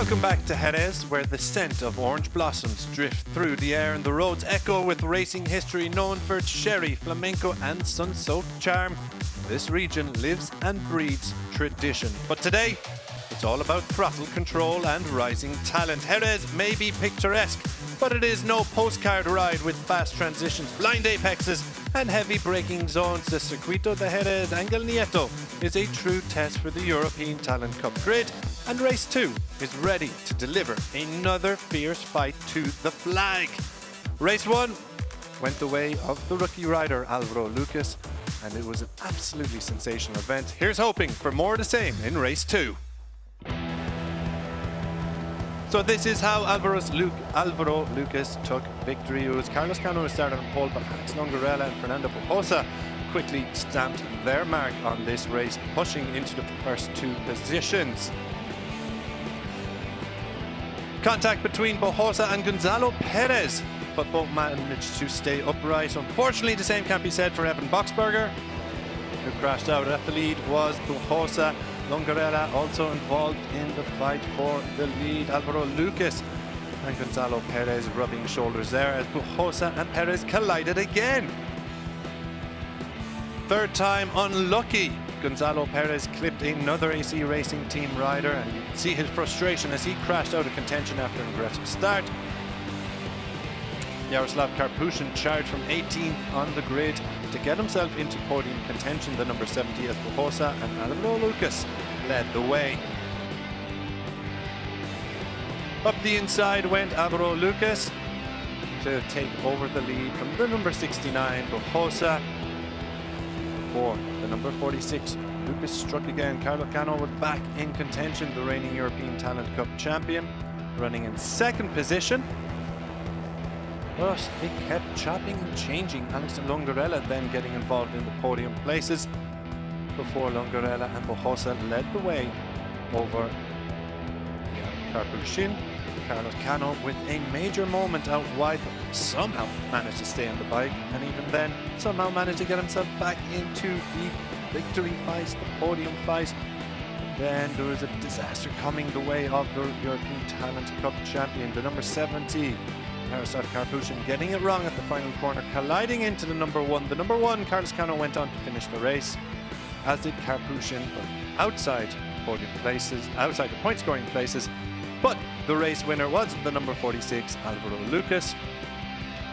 Welcome back to Jerez, where the scent of orange blossoms drift through the air and the roads echo with racing history known for its sherry, flamenco and sun-soaked charm. This region lives and breathes tradition. But today, it's all about throttle control and rising talent. Jerez may be picturesque, but it is no postcard ride with fast transitions, blind apexes and heavy braking zones. The Circuito de Jerez-Angel Nieto is a true test for the European Talent Cup grid, and race 2 is ready to deliver another fierce fight to the flag. Race 1 went the way of the rookie rider Álvaro Lucas, and it was an absolutely sensational event. Here's hoping for more of the same in race 2. So this is how Álvaro Lucas took victory. It was Carlos Cano who started on pole, but Alex Longarella and Fernando Pujosa quickly stamped their mark on this race, pushing into the first 2 positions. Contact between Pujosa and Gonzalo Perez, but both managed to stay upright. Unfortunately, the same can't be said for Evan Boxberger, who crashed out. At the lead was Pujosa. Longarella also involved in the fight for the lead. Álvaro Lucas and Gonzalo Perez rubbing shoulders there as Pujosa and Perez collided again. Third time unlucky. Gonzalo Perez clipped another AC Racing Team rider, and you can see his frustration as he crashed out of contention after an aggressive start. Yaroslav Karpushin charged from 18th on the grid to get himself into podium contention. The number 70 as Pujosa and Álvaro Lucas led the way. Up the inside went Álvaro Lucas to take over the lead from the number 69 Pujosa. For the number 46, Lucas struck again. Carlos Cano was back in contention, the reigning European Talent Cup champion, running in second position. But it kept chopping and changing. Alex Longarella then getting involved in the podium places before Longarella and Pujosa led the way over Karpushin. Carlos Cano with a major moment out wide, somehow managed to stay on the bike, and even then somehow managed to get himself back into the victory fight, the podium fight. Then there was a disaster coming the way of the European Talent Cup champion, the number 70 Yaroslav Karpushin, getting it wrong at the final corner, colliding into the number 1. The number 1, Carlos Cano, went on to finish the race, as did Karpushin, but outside podium places, outside the point scoring places. But the race winner was the number 46, Álvaro Lucas,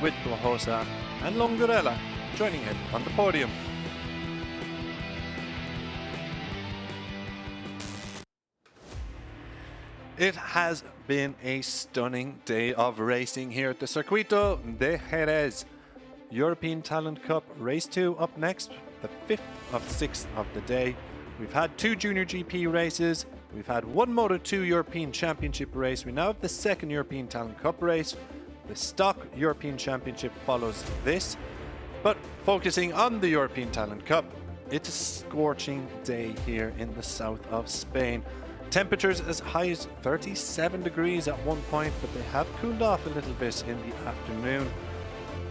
with Pujosa and Longarella joining him on the podium. It has been a stunning day of racing here at the Circuito de Jerez. European Talent Cup Race 2 up next, the 5th of 6th of the day. We've had 2 JuniorGP races. We've had 1 Moto2 European Championship race. We now have the 2nd European Talent Cup race. The Stock European Championship follows this. But focusing on the European Talent Cup, it's a scorching day here in the south of Spain. Temperatures as high as 37 degrees at one point, but they have cooled off a little bit in the afternoon,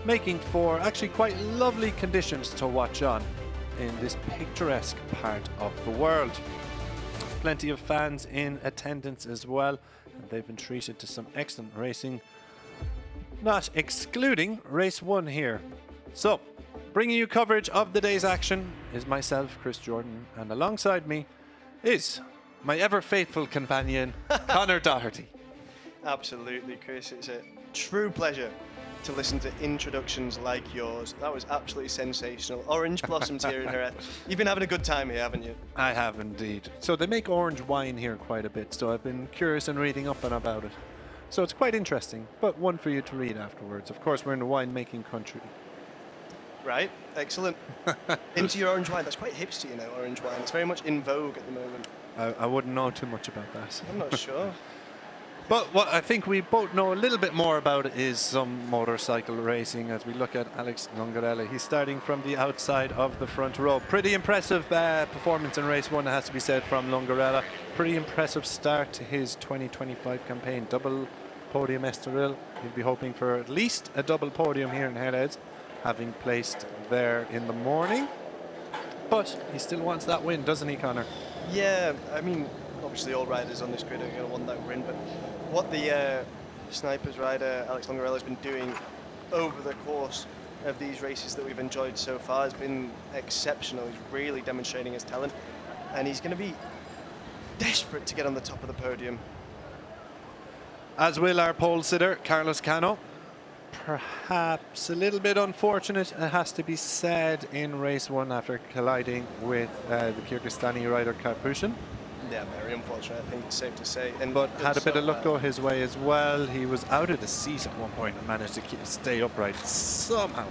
making for actually quite lovely conditions to watch on in this picturesque part of the world. Plenty of fans in attendance as well, and they've been treated to some excellent racing, not excluding race 1 here. So, bringing you coverage of the day's action is myself, Chris Jordan, and alongside me is my ever faithful companion, Connor Doherty. Absolutely, Chris. It's a true pleasure to listen to introductions like yours. That was absolutely sensational. Orange blossoms here in Jerez. You've been having a good time here, haven't you? I have indeed. So they make orange wine here quite a bit, so I've been curious and reading up on about it. So it's quite interesting, but one for you to read afterwards. Of course, we're in a wine-making country. Right, excellent. Into your orange wine. That's quite hipster, you know, orange wine. It's very much in vogue at the moment. I wouldn't know too much about that. I'm not sure. But what I think we both know a little bit more about is some motorcycle racing as we look at Alex Longarella. He's starting from the outside of the front row. Pretty impressive performance in race 1, it has to be said, from Longarella. Pretty impressive start to his 2025 campaign. Double podium Estoril. He'll be hoping for at least a double podium here in Jerez, having placed there in the morning. But he still wants that win, doesn't he, Connor? Yeah, I mean, obviously all riders on this grid are going to want that win, but what the Snipers rider Alex Longarella has been doing over the course of these races that we've enjoyed so far has been exceptional. He's really demonstrating his talent, and he's going to be desperate to get on the top of the podium. As will our pole sitter, Carlos Cano. Perhaps a little bit unfortunate, it has to be said, in race 1 after colliding with the Kyrgyzstani rider Karpushin. Yeah, very unfortunate, I think it's safe to say. But had a bit of luck go his way as well. He was out of the seat at one point and managed to stay upright somehow.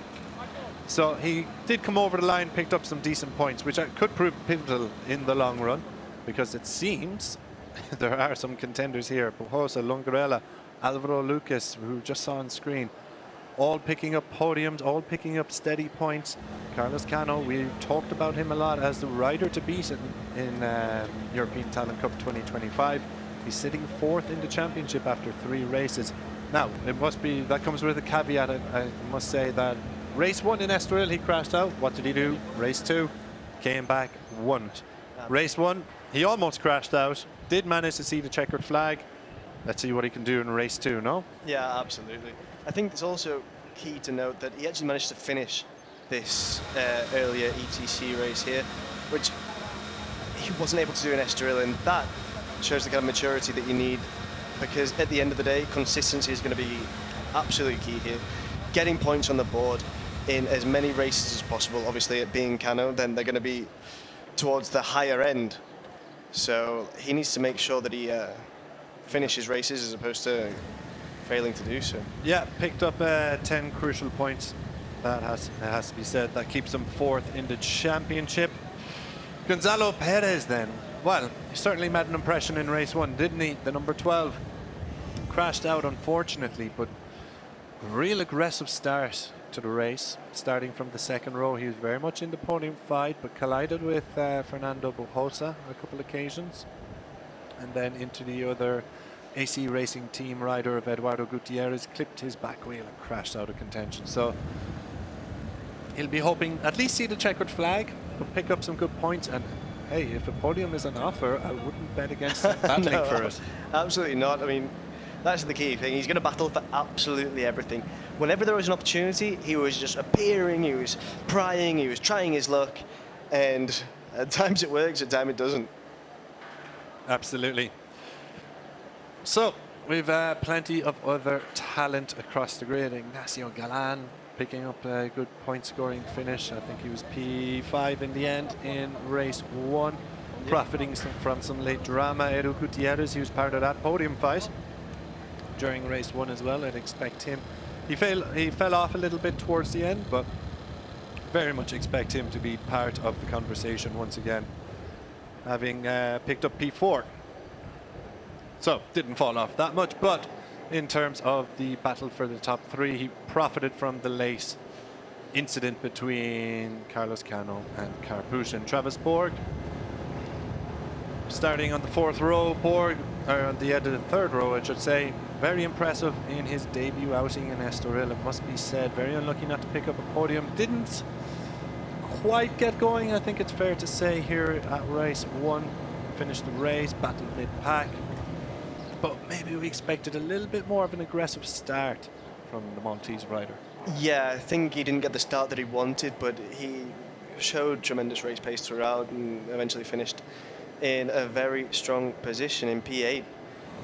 So he did come over the line, picked up some decent points, which could prove pivotal in the long run, because it seems there are some contenders here. Pujosa, Longarella, Alvaro Lucas, who just saw on screen, all picking up podiums, all picking up steady points. Carlos Cano, we've talked about him a lot as the rider to beat in European Talent Cup 2025. He's sitting 4th in the championship after 3 races. Now, that comes with a caveat. I must say that race 1 in Estoril, he crashed out. What did he do? Race 2, came back, won it. Race 1, he almost crashed out, did manage to see the checkered flag. Let's see what he can do in race 2, no? Yeah, absolutely. I think it's also key to note that he actually managed to finish this earlier ETC race here, which he wasn't able to do in Estoril, and that shows the kind of maturity that you need, because at the end of the day, consistency is going to be absolutely key here. Getting points on the board in as many races as possible. Obviously, it being Cano, then they're going to be towards the higher end. So he needs to make sure that he finishes races as opposed to failing to do so. Yeah, picked up 10 crucial points. That has to be said. That keeps him 4th in the championship. Gonzalo Perez then. Well, he certainly made an impression in race 1, didn't he? The number 12 crashed out, unfortunately, but a real aggressive start to the race. Starting from the 2nd row, he was very much in the podium fight, but collided with Fernando Pujosa a couple of occasions, and then into the other AC Racing team rider of Eduardo Gutierrez, clipped his back wheel and crashed out of contention. So he'll be hoping at least see the checkered flag, but pick up some good points. And hey, if a podium is an offer, I wouldn't bet against battling No, for it. Absolutely not. I mean, that's the key thing. He's going to battle for absolutely everything. Whenever there was an opportunity, he was just appearing, he was prying, he was trying his luck, and at times it works, at times it doesn't. Absolutely. So we've plenty of other talent across the grid. Ignacio Galan picking up a good point scoring finish. I think he was P5 in the end in race 1, profiting from some late drama. Edu Gutierrez, he was part of that podium fight during race 1 as well. I'd expect him. He fell off a little bit towards the end, but very much expect him to be part of the conversation once again, having picked up P4. So didn't fall off that much, but in terms of the battle for the top 3, he profited from the late incident between Carlos Cano and Karpushin. Travis Borg, starting on the 4th row, Borg, or on the end of the 3rd row, I should say, very impressive in his debut outing in Estoril, it must be said. Very unlucky not to pick up a podium. Didn't quite get going, I think it's fair to say, here at race 1. Finished the race, battled mid-pack, but maybe we expected a little bit more of an aggressive start from the Maltese rider. Yeah, I think he didn't get the start that he wanted, but he showed tremendous race pace throughout and eventually finished in a very strong position in P8.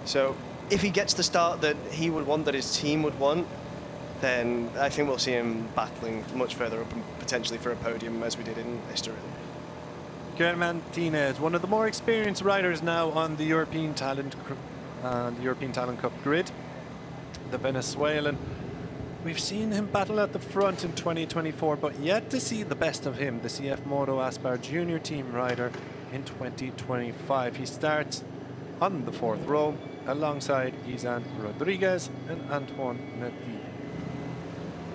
So if he gets the start that he would want, that his team would want, then I think we'll see him battling much further up and potentially for a podium as we did in Estoril. Guillermo Martinez, one of the more experienced riders now on the European Talent Cup grid. The Venezuelan. We've seen him battle at the front in 2024, but yet to see the best of him, the CF Moto Aspar Junior Team rider in 2025. He starts on the 4th row alongside Izan Rodriguez and Antoine Medvedev.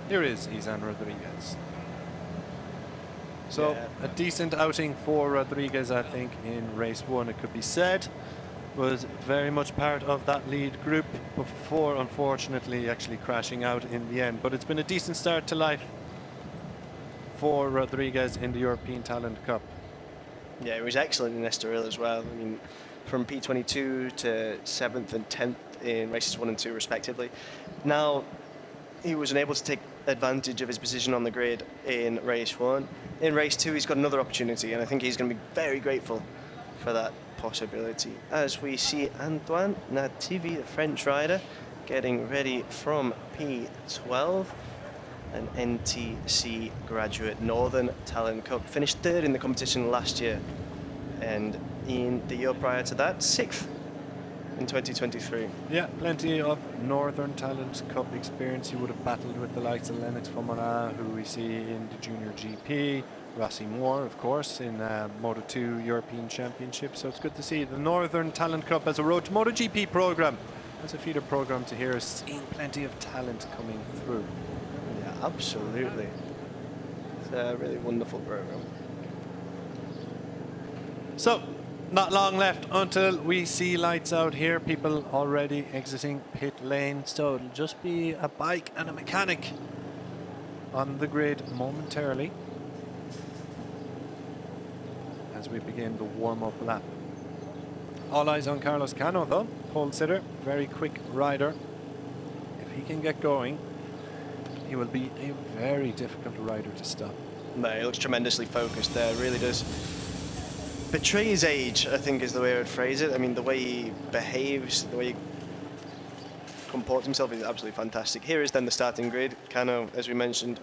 Here is Izan Rodriguez. So a decent outing for Rodriguez, I think, in race 1, it could be said. Was very much part of that lead group before, unfortunately, actually crashing out in the end. But it's been a decent start to life for Rodriguez in the European Talent Cup. Yeah, he was excellent in Estoril as well. I mean, from P22 to 7th and 10th in races 1 and 2 respectively. Now he was unable to take advantage of his position on the grid in race 1. In race 2 he's got another opportunity, and I think he's going to be very grateful for that possibility. As we see Antoine Nativi, the French rider, getting ready from P12, an NTC graduate, Northern Talent Cup, finished 3rd in the competition last year, and in the year prior to that, 6th in 2023. Yeah, plenty of Northern Talent Cup experience. He would have battled with the likes of Lennox Fomara, who we see in the Junior GP, Rossi Moore, of course, in Moto2 European Championship. So it's good to see the Northern Talent Cup as a Road to MotoGP program, as a feeder program to here, seeing plenty of talent coming through. Yeah, absolutely. It's a really wonderful program. So, not long left until we see lights out here. People already exiting pit lane. So it'll just be a bike and a mechanic on the grid momentarily as we begin the warm-up lap. All eyes on Carlos Cano though, pole sitter, very quick rider. If he can get going, he will be a very difficult rider to stop. No, he looks tremendously focused there, really does. Betray his age, I think is the way I would phrase it. I mean, the way he behaves, the way he comports himself is absolutely fantastic. Here is then the starting grid. Cano, as we mentioned,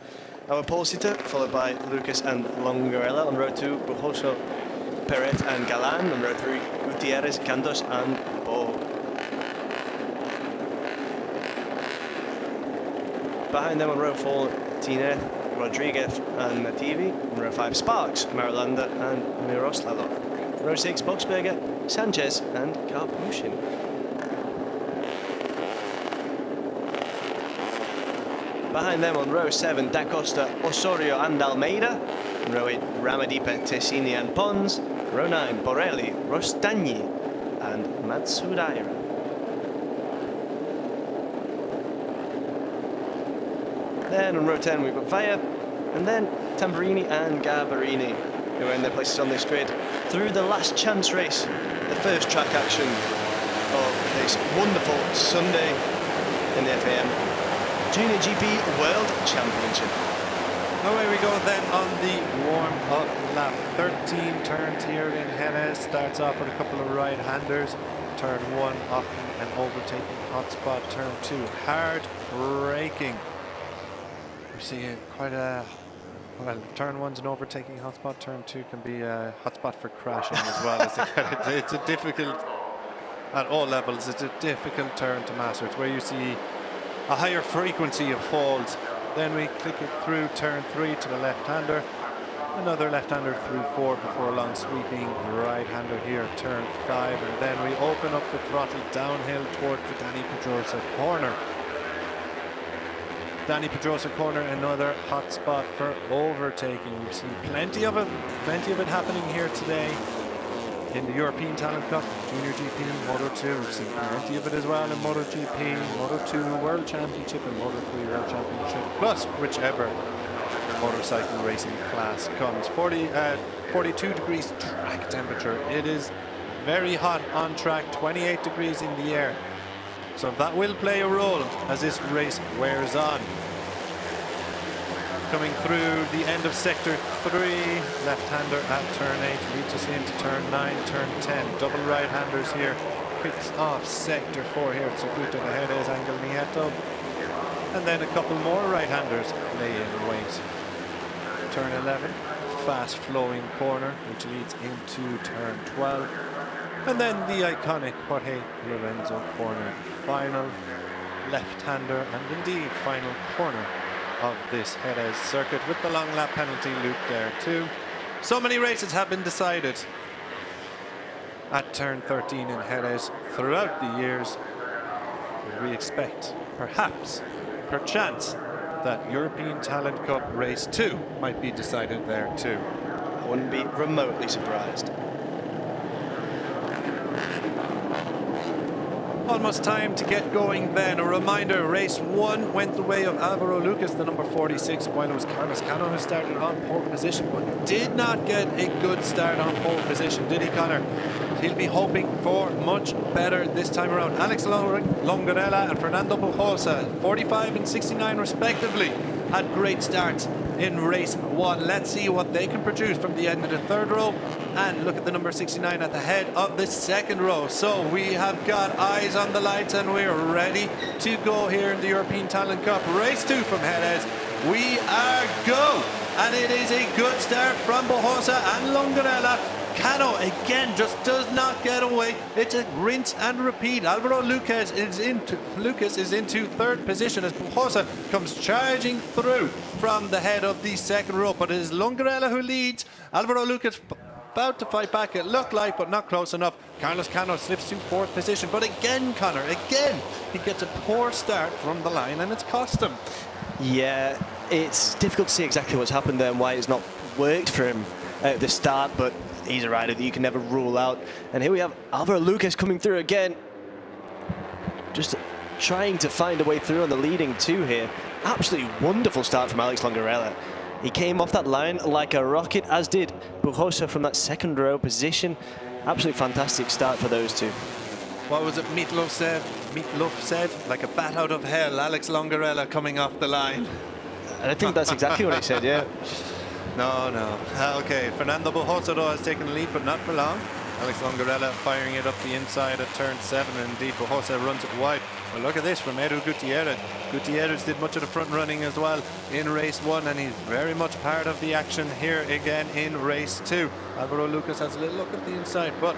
our pole sitter, followed by Lucas and Longarella. On row 2, Bujoso, Perez and Galan. On row 3, Gutierrez, Cantos and Bo. Behind them on row 4, Tinez, Rodriguez and Nativi. On row 5, Sparks, Marulanda and Miroslavov. Row 6, Boxberger, Sanchez and Karpushin. Behind them on row 7, Da Costa, Osorio and Almeida. On row 8, Ramadipa, Tessini and Pons. Row 9, Borelli, Rostagni and Matsudaira. Then on row 10 we've got Vaya, and then Tamburini and Garbarini, who earn their places on this grid through the last chance race, the first track action of this wonderful Sunday in the FIM Junior GP World Championship. Away we go then on the warm-up lap. 13 turns here in Jerez. Starts off with a couple of right-handers. Turn 1 off and overtaking hotspot. Turn 2 hard braking. We're seeing quite a, well, turn 1's an overtaking hotspot. Turn 2 can be a hotspot for crashing as well. It's a difficult, at all levels, it's a difficult turn to master. It's where you see a higher frequency of falls. Then we click it through turn 3 to the left-hander. Another left-hander through 4 before a long sweeping right-hander here, turn 5. And then we open up the throttle downhill towards the Dani Pedrosa corner. Dani Pedrosa corner, another hot spot for overtaking. We've seen plenty of it happening here today in the European Talent Cup, Junior GP, Moto2. We've seen plenty of it as well in MotoGP, Moto2 World Championship and Moto3 World Championship, plus whichever motorcycle racing class comes. 42 degrees track temperature. It is very hot on track, 28 degrees in the air. So that will play a role as this race wears on. Coming through the end of sector 3, left-hander at turn 8 leads us into turn 9, turn 10. Double right-handers here. Kicks off sector 4 here at Circuito de Jerez-Angel Nieto. And then a couple more right-handers lay in wait. Turn 11, fast-flowing corner, which leads into turn 12. And then the iconic Jorge Lorenzo corner, final left-hander and indeed final corner of this Jerez circuit, with the long lap penalty loop there too. So many races have been decided at turn 13 in Jerez throughout the years. We expect, perhaps, perchance, that European Talent Cup Race 2 might be decided there too. I wouldn't be remotely surprised. Almost time to get going then. A reminder, race 1 went the way of Alvaro Lucas, the number 46, while it was Carlos Cano who started on pole position, but did not get a good start on pole position, did he, Connor? he'll be hoping for much better this time around. Alex Longarella and Fernando Pujosa, 45 and 69 respectively, had great starts in race 1. Let's see what they can produce from the end of the third row, and look at the number 69 at the head of the second row. So we have got eyes on the lights and we're ready to go here in the European Talent Cup. Race 2 from Jerez. We are go! And it is a good start from Pujosa and Longarella. Cano again just does not get away. It's a rinse and repeat. Alvaro Lucas is into third position as Pujosa comes charging through from the head of the second row. But it is Longarella who leads. Alvaro Lucas about to fight back, it looked like, but not close enough. Carlos Cano slips to fourth position. But again, Connor, he gets a poor start from the line and it's cost him. Yeah, it's difficult to see exactly what's happened there and why it's not worked for him at the start, but he's a rider that you can never rule out. And here we have Alvaro Lucas coming through again, just trying to find a way through on the leading two here. Absolutely wonderful start from Alex Longarella. He came off that line like a rocket, as did Pujosa from that second row position. Absolutely fantastic start for those two. What was it Meatloaf said? Like a bat out of hell, Alex Longarella coming off the line. And I think that's exactly what he said, yeah. No. Okay, Fernando Pujosa though has taken the lead, but not for long. Alex Longarella firing it up the inside at turn 7, and indeed Pujosa runs it wide. Well, look at this from Edu Gutierrez. Gutierrez did much of the front running as well in race 1, and he's very much part of the action here again in race 2. Alvaro Lucas has a little look at the inside, but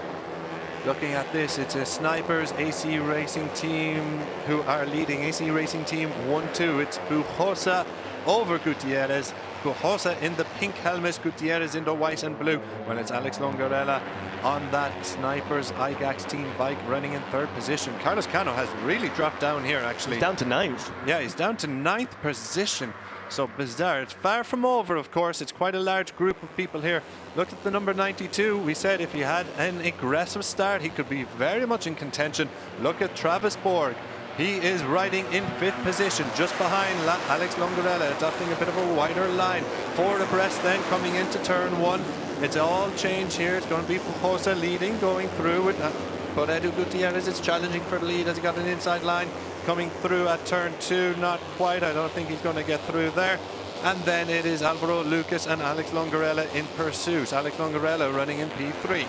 looking at this, it's a Snipers AC Racing Team who are leading. AC Racing Team 1-2. It's Pujosa over Gutierrez. Pujosa in the pink helmet, Gutierrez in the white and blue. Well, it's Alex Longarella on that Snipers IGAX team bike running in third position. Carlos Cano has really dropped down here, actually. He's down to 9th. Yeah, he's down to 9th position. So bizarre. It's far from over, of course. It's quite a large group of people here. Look at the number 92. We said if he had an aggressive start, he could be very much in contention. Look at Travis Borg. He is riding in 5th position, just behind Alex Longarella, adopting a bit of a wider line. 4 abreast then coming into turn 1. It's all changed here. It's going to be Pujosa leading, going through it. But Edu Gutierrez is challenging for the lead as he got an inside line. Coming through at turn 2, not quite. I don't think he's going to get through there. And then it is Alvaro Lucas and Alex Longarella in pursuit. Alex Longarella running in P3.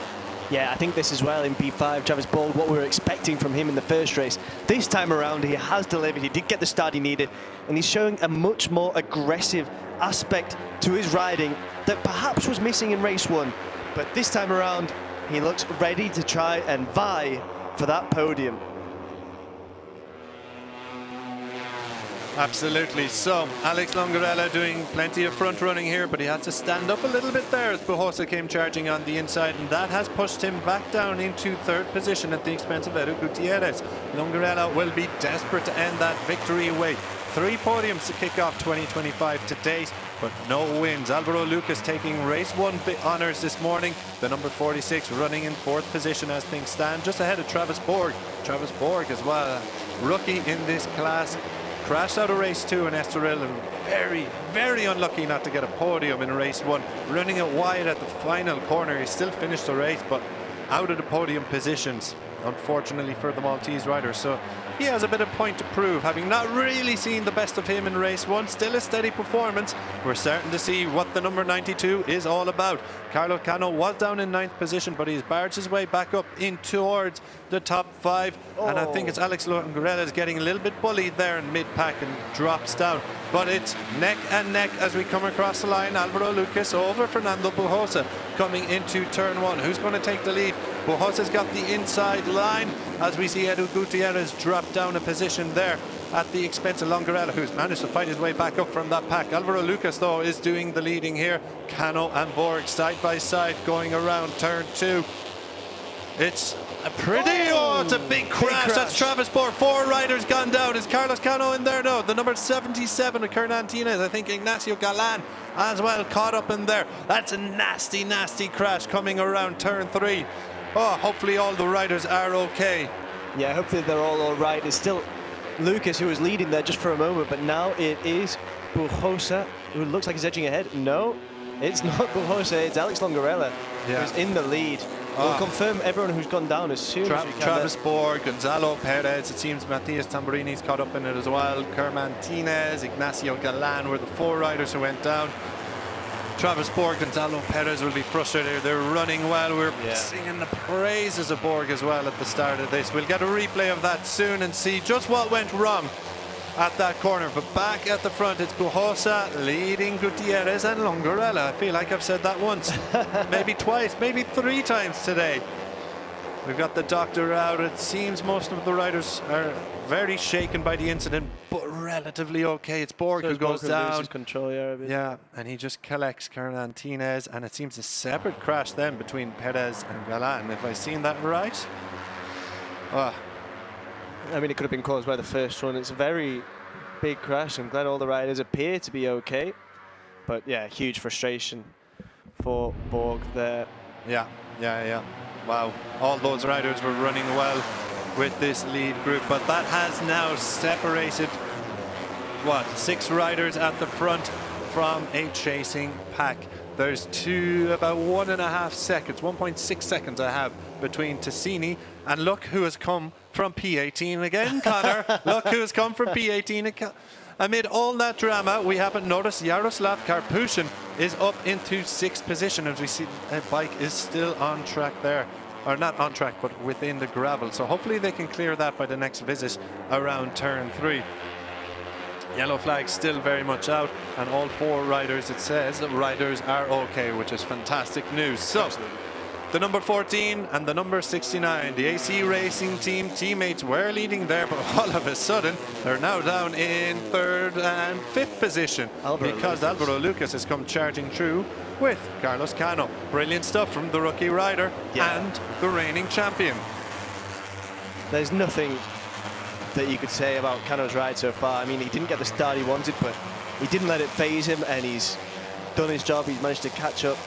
Yeah, I think this as well in P5, Travis Borg, what we were expecting from him in the first race. This time around, he has delivered. He did get the start he needed, and he's showing a much more aggressive aspect to his riding that perhaps was missing in race 1. But this time around, he looks ready to try and vie for that podium. Absolutely. So Alex Longarella doing plenty of front running here, but he had to stand up a little bit there as Pujosa came charging on the inside, and that has pushed him back down into third position at the expense of Edu Gutierrez. Longarella will be desperate to end that victory away. 3 podiums to kick off 2025 to date, but no wins. Alvaro Lucas taking race 1 honours this morning. The number 46 running in 4th position as things stand, just ahead of Travis Borg. Travis Borg as well, rookie in this class. Crashed out of race 2 in Estoril and very, very unlucky not to get a podium in race 1. Running it wide at the final corner. He still finished the race, but out of the podium positions, unfortunately for the Maltese rider. So he has a bit of point to prove, having not really seen the best of him in race 1. Still a steady performance. We're starting to see what the number 92 is all about. Carlos Cano was down in 9th position, but he's barged his way back up in towards the top 5. And I think it's Alex Longarella is getting a little bit bullied there in mid-pack and drops down. But it's neck and neck as we come across the line. Alvaro Lucas over Fernando Pujosa coming into turn 1. Who's going to take the lead? Pujosa's got the inside line as we see Edu Gutierrez drop down a position there at the expense of Longarella, who's managed to fight his way back up from that pack. Alvaro Lucas, though, is doing the leading here. Cano and Borg side by side going around turn 2. It's a pretty, it's a big crash. That's Travis Borg. 4 riders gone down. Is Carlos Cano in there? No, the number 77 of Kernantinez. I think Ignacio Galan as well caught up in there. That's a nasty, nasty crash coming around turn 3. Oh, hopefully all the riders are okay. Yeah, hopefully they're all right. It's still Lucas who was leading there just for a moment, but now it is Pujosa who looks like he's edging ahead. No, it's not Pujosa, it's Alex Longarella who's in the lead. We'll confirm everyone who's gone down as soon as we can. Travis Borg, Gonzalo Perez, it seems Matias Tamburini's caught up in it as well. Kerman Tinez, Ignacio Galan were the 4 riders who went down. Travis Borg, Gonzalo Perez will be frustrated. They're running well. We're singing the praises of Borg as well at the start of this. We'll get a replay of that soon and see just what went wrong at that corner. But back at the front, it's Bujosa leading Gutierrez and Longarella. I feel like I've said that once, maybe twice, maybe 3 times today. We've got the doctor out. It seems most of the riders are very shaken by the incident, but relatively okay. It's Borg who goes down. Loses control, yeah, and he just collects Kernan Tinez, and it seems a separate crash then between Perez and Galan. If I've seen that right? I mean, it could have been caused by the first one. It's a very big crash. I'm glad all the riders appear to be okay. But yeah, huge frustration for Borg there. Yeah. Wow, all those riders were running well with this lead group, but that has now separated, 6 riders at the front from a chasing pack. There's about 1.5 seconds, 1.6 seconds I have between Tassini, and look who has come from P18 again, Connor. Look who has come from P18. Amid all that drama, we haven't noticed Yaroslav Karpushin is up into 6th position. As we see, a bike is still on track there. Or not on track, but within the gravel. So hopefully they can clear that by the next visit around turn 3. Yellow flag still very much out, and all 4 riders, it says, that riders are okay, which is fantastic news. So, the number 14 and the number 69, the AC Racing team teammates were leading there, but all of a sudden they're now down in 3rd and 5th position because Alvaro Lucas has come charging through with Carlos Cano. Brilliant stuff from the rookie rider and the reigning champion. There's nothing that you could say about Cano's ride so far. I mean, he didn't get the start he wanted, but he didn't let it phase him, and he's done his job. He's managed to catch up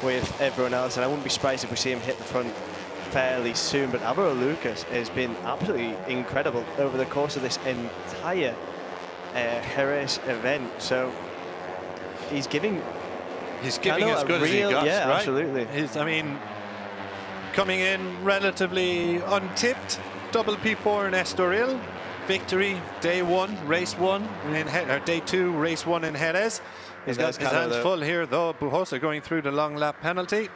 with everyone else, and I wouldn't be surprised if we see him hit the front fairly soon. But Alvaro Lucas has been absolutely incredible over the course of this entire Jerez event. So he's giving as good as he got, yeah, right? Absolutely. I mean, coming in relatively untipped, double P4 in Estoril, victory day 1, race 1 in day 2, race 1 in Jerez. He's got his hands full here, though. Bujosa going through the long lap penalty.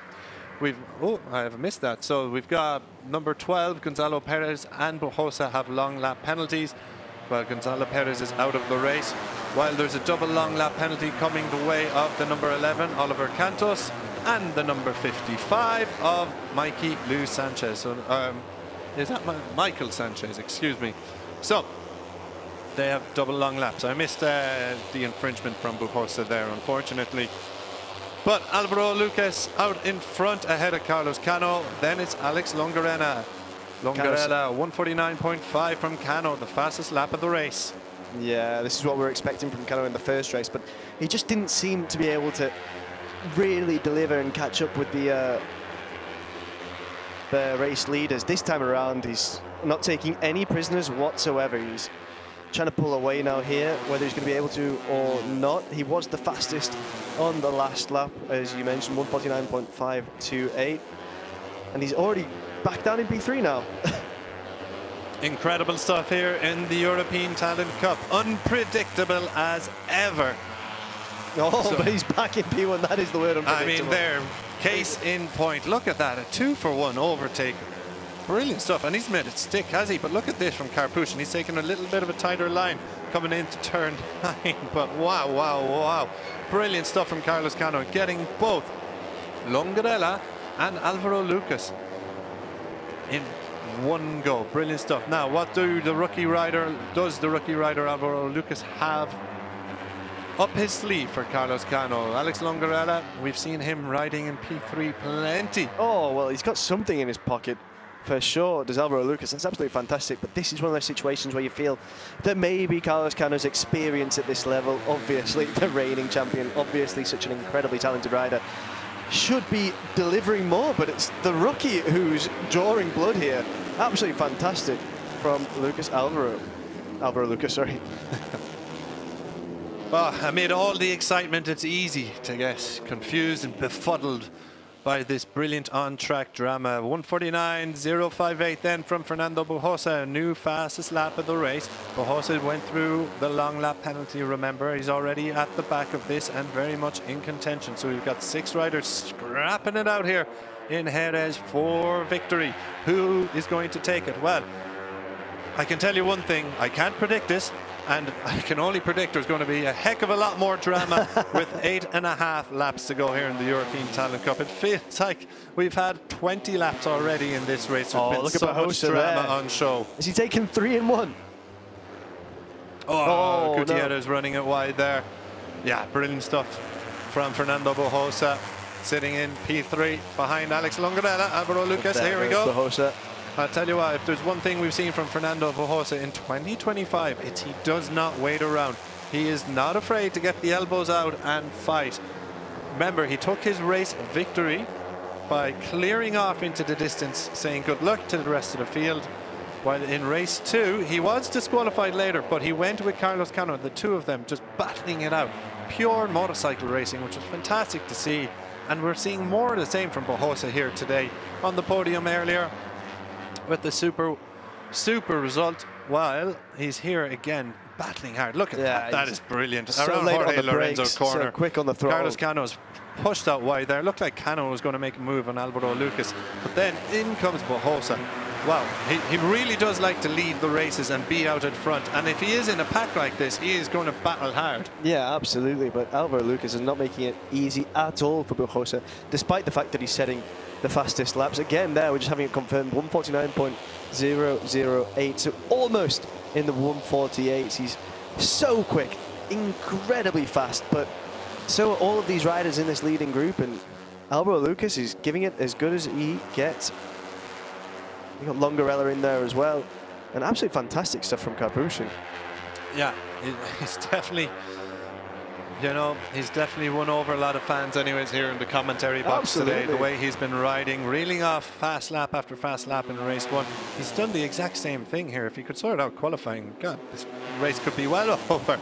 I have missed that. So we've got number 12, Gonzalo Perez and Bujosa have long lap penalties. Well, Gonzalo Perez is out of the race, while there's a double long lap penalty coming the way of the number 11, Oliver Cantos, and the number 55 of Mikey Lou Sanchez. So, is that Michael Sanchez? Excuse me. So they have double long laps. I missed the infringement from Bujosa there, unfortunately. But Alvaro Lucas out in front ahead of Carlos Cano. Then it's Alex Longarella. Longarella, 149.5 from Cano, the fastest lap of the race. Yeah, this is what we're expecting from Cano in the first race, but he just didn't seem to be able to really deliver and catch up with the race leaders. This time around, he's not taking any prisoners whatsoever. He's trying to pull away now here, whether he's going to be able to or not. He was the fastest on the last lap, as you mentioned, 149.528, and he's already back down in P3 now. Incredible stuff here in the European Talent Cup. Unpredictable as ever. But he's back in P1. That is the word, unpredictable. I mean, case in point. Look at that, a 2-for-1 overtake. Brilliant stuff, and he's made it stick, has he? But look at this from Karpushin. He's taken a little bit of a tighter line coming into turn 9. But wow. Brilliant stuff from Carlos Cano, getting both Longarella and Alvaro Lucas in one go. Brilliant stuff. Now, what does the rookie rider Alvaro Lucas have up his sleeve for Carlos Cano? Alex Longarella, we've seen him riding in P3 plenty. Oh, well, he's got something in his pocket for sure, does Alvaro Lucas. That's absolutely fantastic, but this is one of those situations where you feel that maybe Carlos Cano's experience at this level, obviously the reigning champion, obviously such an incredibly talented rider, should be delivering more, but it's the rookie who's drawing blood here. Absolutely fantastic from Alvaro Lucas, sorry. Amid all the excitement, it's easy to get confused and befuddled by this brilliant on-track drama. 1:49.058 then from Fernando Bujosa, new fastest lap of the race. Bujosa went through the long lap penalty, remember. He's already at the back of this and very much in contention. So we've got 6 riders scrapping it out here in Jerez for victory. Who is going to take it? Well, I can tell you one thing, I can't predict this, and I can only predict there's going to be a heck of a lot more drama with 8.5 laps to go here in the European Talent Cup. It feels like we've had 20 laps already in this race. There's been look so at much Bujosa drama there. on show. Is he taking 3 in 1? Oh, Gutierrez no. running it wide there. Yeah, brilliant stuff from Fernando Bujosa, sitting in P3 behind Alex Longarella. Alvaro Lucas, here we go. Bujosa. I'll tell you what, if there's one thing we've seen from Fernando Bujosa in 2025, it's he does not wait around. He is not afraid to get the elbows out and fight. Remember, he took his race victory by clearing off into the distance, saying good luck to the rest of the field. While in race 2, he was disqualified later, but he went with Carlos Cano, the two of them just battling it out. Pure motorcycle racing, which was fantastic to see. And we're seeing more of the same from Bujosa here today. On the podium earlier, with the super result, while he's here again battling hard. Look at that, that is brilliant. So Around late Jorge on the Lorenzo brakes, corner. so quick on the throttle. Carlos Cano's pushed out wide there. Looked like Cano was going to make a move on Alvaro Lucas, but then in comes Bujosa. Wow, he really does like to lead the races and be out at front, and if he is in a pack like this, he is going to battle hard. Yeah, absolutely, but Alvaro Lucas is not making it easy at all for Bujosa, despite the fact that he's setting the fastest laps. Again there, we're just having it confirmed, 1:49.008, so almost in the 1:48s. He's so quick, incredibly fast, but so are all of these riders in this leading group, and Alvaro Lucas is giving it as good as he gets. We got Longarella in there as well, and absolutely fantastic stuff from Capuchin. Yeah, he's definitely, you know, he's definitely won over a lot of fans anyways here in the commentary box today. The way he's been riding, reeling off fast lap after fast lap in race 1. He's done the exact same thing here. If he could sort out qualifying, God, this race could be well over.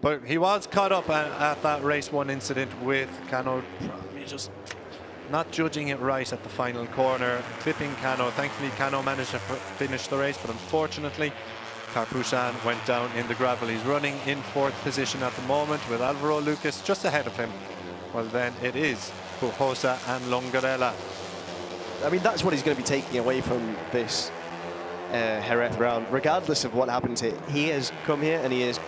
But he was caught up at that race 1 incident with Cano, probably just not judging it right at the final corner, clipping Cano. Thankfully, Cano managed to finish the race, but unfortunately, Capuchin went down in the gravel. He's running in 4th position at the moment with Alvaro Lucas just ahead of him. Well, then it is Bujosa and Longarella. I mean, that's what he's going to be taking away from this Jerez round. Regardless of what happens here, he has come here and he has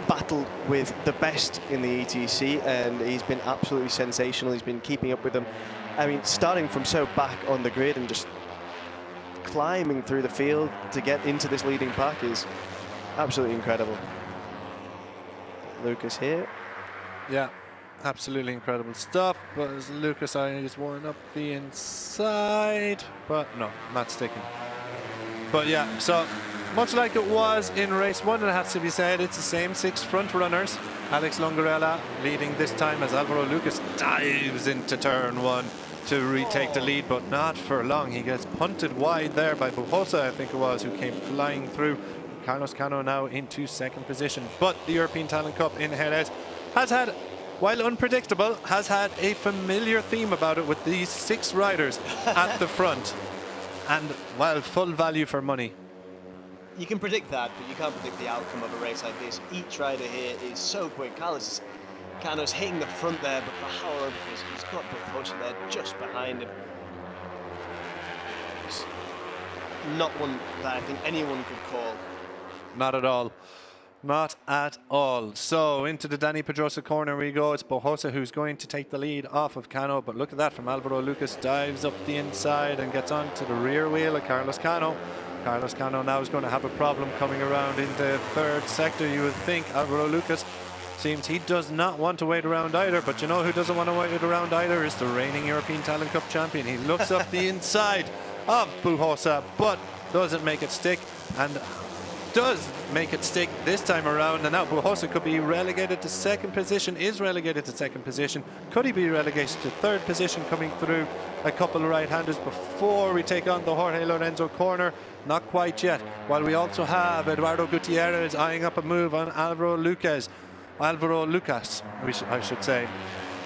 battled with the best in the ETC, and he's been absolutely sensational. He's been keeping up with them. I mean, starting from so back on the grid and just climbing through the field to get into this leading pack is absolutely incredible. Lucas here. Yeah, absolutely incredible stuff. But as Lucas is worn up the inside, but no, not sticking. But yeah, so much like it was in race 1, it has to be said, it's the same 6 front runners. Alex Longarella leading this time as Alvaro Lucas dives into turn 1 to retake the lead, but not for long. He gets punted wide there by Bujosa, I think it was, who came flying through. Carlos Cano now into 2nd position. But the European Talent Cup in Jerez has had, while unpredictable, has had a familiar theme about it with these 6 riders at the front. And, well, full value for money. You can predict that, but you can't predict the outcome of a race like this. Each rider here is so quick. Carlos Cano's hitting the front there, but for how long? Because he's got Bujosa there just behind him. It's not one that I think anyone could call. Not at all. Not at all. So into the Dani Pedrosa corner we go. It's Bujosa who's going to take the lead off of Cano, but look at that from Alvaro Lucas. Dives up the inside and gets onto the rear wheel of Carlos Cano. Carlos Cano now is going to have a problem coming around in the 3rd sector. You would think Alvaro Lucas seems he does not want to wait around either, but you know who doesn't want to wait around either is the reigning European Talent Cup champion. He looks up the inside of Bujosa, but doesn't make it stick, and does make it stick this time around. And now Bujosa could be relegated to 2nd position, is relegated to 2nd position. Could he be relegated to 3rd position coming through a couple of right-handers before we take on the Jorge Lorenzo corner? Not quite yet. While we also have Eduardo Gutierrez eyeing up a move on Alvaro Lucas, I should say.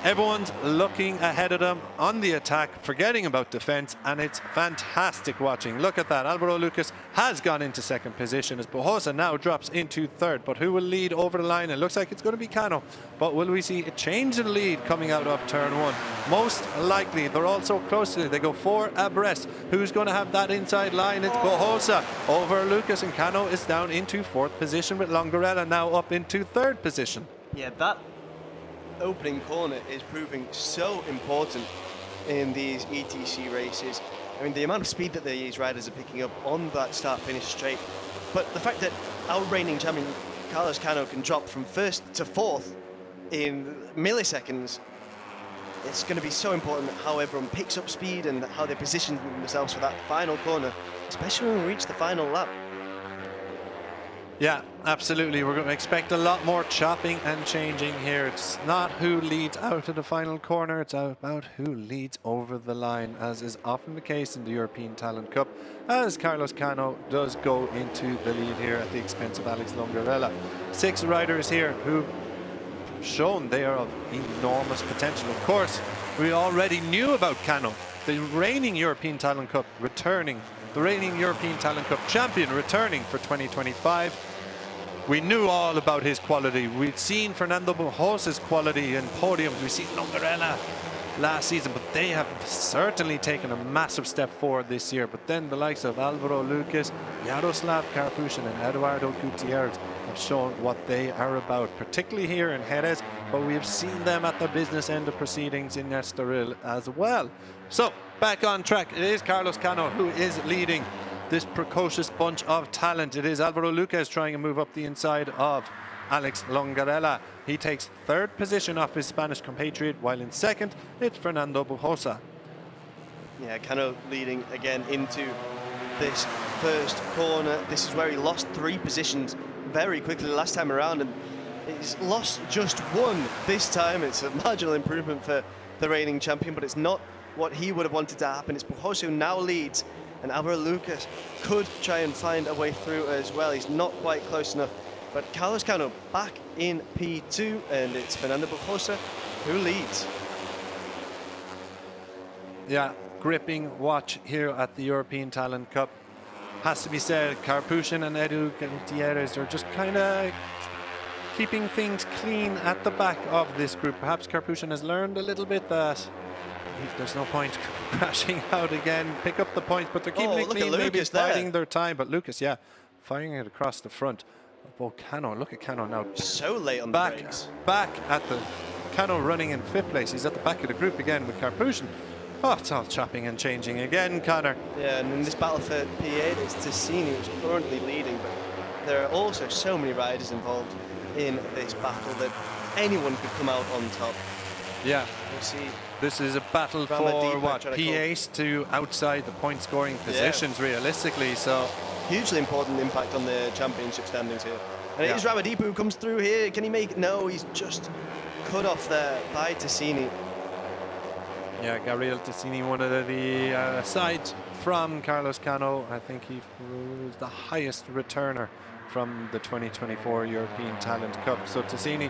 Everyone's looking ahead of them on the attack, forgetting about defense, and it's fantastic watching. Look at that. Alvaro Lucas has gone into second position as Bujosa now drops into third. But who will lead over the line? It looks like it's going to be Cano. But will we see a change in lead coming out of turn one? Most likely. They're all so close to it. They go 4 abreast. Who's going to have that inside line? It's Bujosa over Lucas, and Cano is down into 4th position with Longarella now up into 3rd position. Yeah, that opening corner is proving so important in these ETC races. I mean, the amount of speed that these riders are picking up on that start-finish straight, but the fact that our reigning champion Carlos Cano can drop from 1st to 4th in milliseconds, it's going to be so important how everyone picks up speed and how they position themselves for that final corner, especially when we reach the final lap. Yeah, absolutely. We're going to expect a lot more chopping and changing here. It's not who leads out of the final corner, it's about who leads over the line, as is often the case in the European Talent Cup, as Carlos Cano does go into the lead here at the expense of Alex Longarella. 6 riders here who've shown they are of enormous potential. Of course, we already knew about Cano, the reigning European Talent Cup returning, the reigning European Talent Cup champion returning for 2025. We knew all about his quality. We'd seen Fernando Bujosa's quality in podiums. We've seen Longarella last season, but they have certainly taken a massive step forward this year. But then the likes of Alvaro Lucas, Yaroslav Karpushin and Eduardo Gutierrez have shown what they are about, particularly here in Jerez, but we have seen them at the business end of proceedings in Estoril as well. So back on track, it is Carlos Cano who is leading this precocious bunch of talent. It is Alvaro Lucas trying to move up the inside of Alex Longarella. He takes 3rd position off his Spanish compatriot, while in 2nd, it's Fernando Bujosa. Yeah, Cano leading again into this first corner. This is where he lost 3 positions very quickly last time around, and he's lost just 1 this time. It's a marginal improvement for the reigning champion, but it's not what he would have wanted to happen. It's Bujosa who now leads, and Alvaro Lucas could try and find a way through as well. He's not quite close enough. But Carlos Cano back in P2, and it's Fernando Bujosa who leads. Yeah, gripping watch here at the European Talent Cup. Has to be said, Karpushin and Edu Gutierrez are just kind of keeping things clean at the back of this group. Perhaps Karpushin has learned a little bit that there's no point crashing out again, pick up the points, but they're keeping it clean, maybe biding their time. But Lucas, yeah, firing it across the front. Oh, Cano, look at Cano now. So late on the brakes. Back at the Cano running in 5th place. He's at the back of the group again with Karpushin. Oh, it's all chopping and changing again, Connor. Yeah, and in this battle for P8, it's Ticini who's currently leading, but there are also so many riders involved in this battle that anyone could come out on top. Yeah. We'll see. This is a battle for what, P8 to outside the point scoring positions realistically, so hugely important impact on the championship standings here. And it is Ramadipa who comes through here. Can he make it? No, he's just cut off there by Ticini. Yeah, Gabriel Ticini, one of the aside from Carlos Cano, I think he was the highest returner from the 2024 European Talent Cup. So Ticini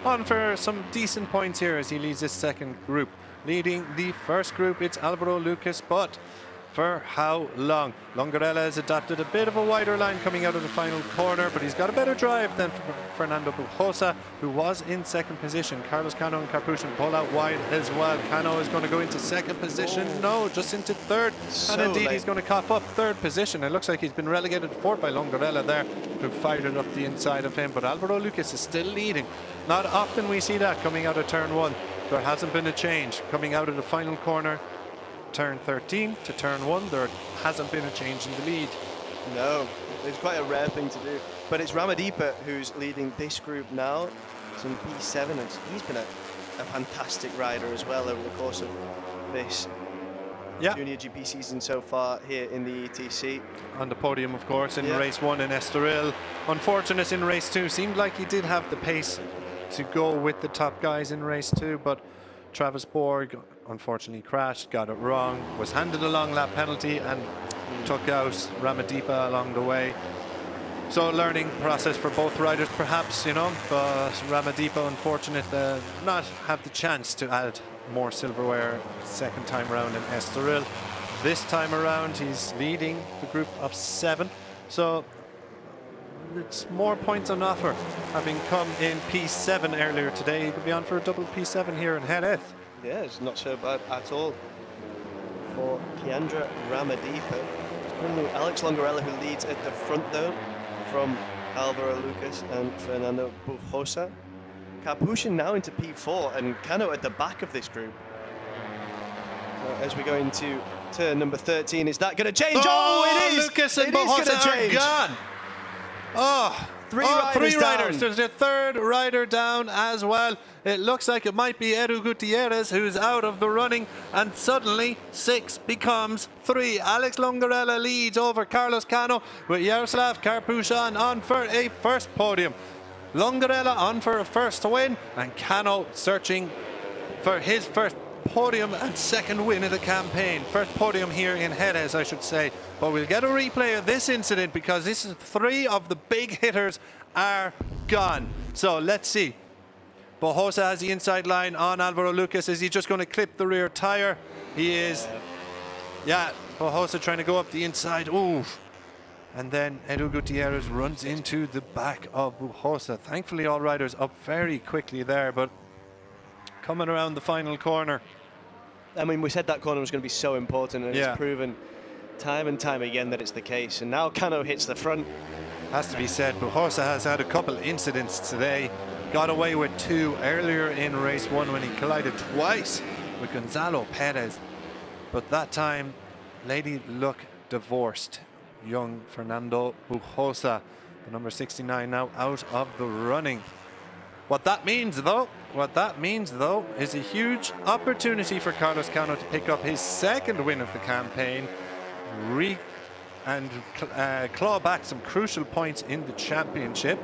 on for some decent points here as he leads his 2nd group. Leading the 1st group, it's Alvaro Lucas, but for how long? Longarella has adopted a bit of a wider line coming out of the final corner, but he's got a better drive than Fernando Bujosa, who was in 2nd position. Carlos Cano and Karpushin pull out wide as well. Cano is going to go into 2nd position. No, just into 3rd. And indeed, he's going to cough up 3rd position. It looks like he's been relegated to 4th by Longarella there, who fired it up the inside of him. But Alvaro Lucas is still leading. Not often we see that coming out of turn 1. There hasn't been a change coming out of the final corner. Turn 13 to turn 1, there hasn't been a change in the lead. No, it's quite a rare thing to do. But it's Ramadipa who's leading this group now. It's in P7, and he's been a fantastic rider as well over the course of this JuniorGP season so far here in the ETC. On the podium, of course, in race 1 in Estoril. Unfortunate in race 2. Seemed like he did have the pace to go with the top guys in race 2, but Travis Borg unfortunately crashed, got it wrong, was handed a long lap penalty and took out Ramadipa along the way. So learning process for both riders perhaps, you know, but Ramadipa unfortunate not have the chance to add more silverware second time around in Estoril. This time around he's leading the group of 7, so it's more points on offer. Having come in P7 earlier today, he could be on for a double P7 here in Jerez. Yeah, it's not so bad at all for Kiandra Ramadipa. Only Alex Longarella who leads at the front though, from Alvaro Lucas and Fernando Bujosa. Karpushin now into P4 and Cano at the back of this group. As we go into turn number 13, is that going to change? Oh, it is! Lucas and It is Bujosa gonna are change. gone! Oh, three riders. There's a third rider down as well. It looks like it might be Edu Gutierrez who's out of the running, and suddenly 6 becomes 3. Alex Longarella leads over Carlos Cano with Yaroslav Karpushin on for a first podium. Longarella on for a first win, and Cano searching for his first podium and second win of the campaign. First podium here in Jerez, I should say. But we'll get a replay of this incident because this is 3 of the big hitters are gone. So let's see. Bujosa has the inside line on Alvaro Lucas. Is he just going to clip the rear tire? He is. Yeah, Bujosa trying to go up the inside. Ooh. And then Edu Gutierrez runs into the back of Bujosa. Thankfully, all riders up very quickly there, but coming around the final corner. I mean, we said that corner was going to be so important, and it's proven time and time again that it's the case. And now Cano hits the front. Has to be said, Bujosa has had a couple incidents today. Got away with 2 earlier in race 1 when he collided twice with Gonzalo Perez. But that time, Lady Luck divorced young Fernando Bujosa, the number 69, now out of the running. What that means though is a huge opportunity for Carlos Cano to pick up his second win of the campaign and claw back some crucial points in the championship.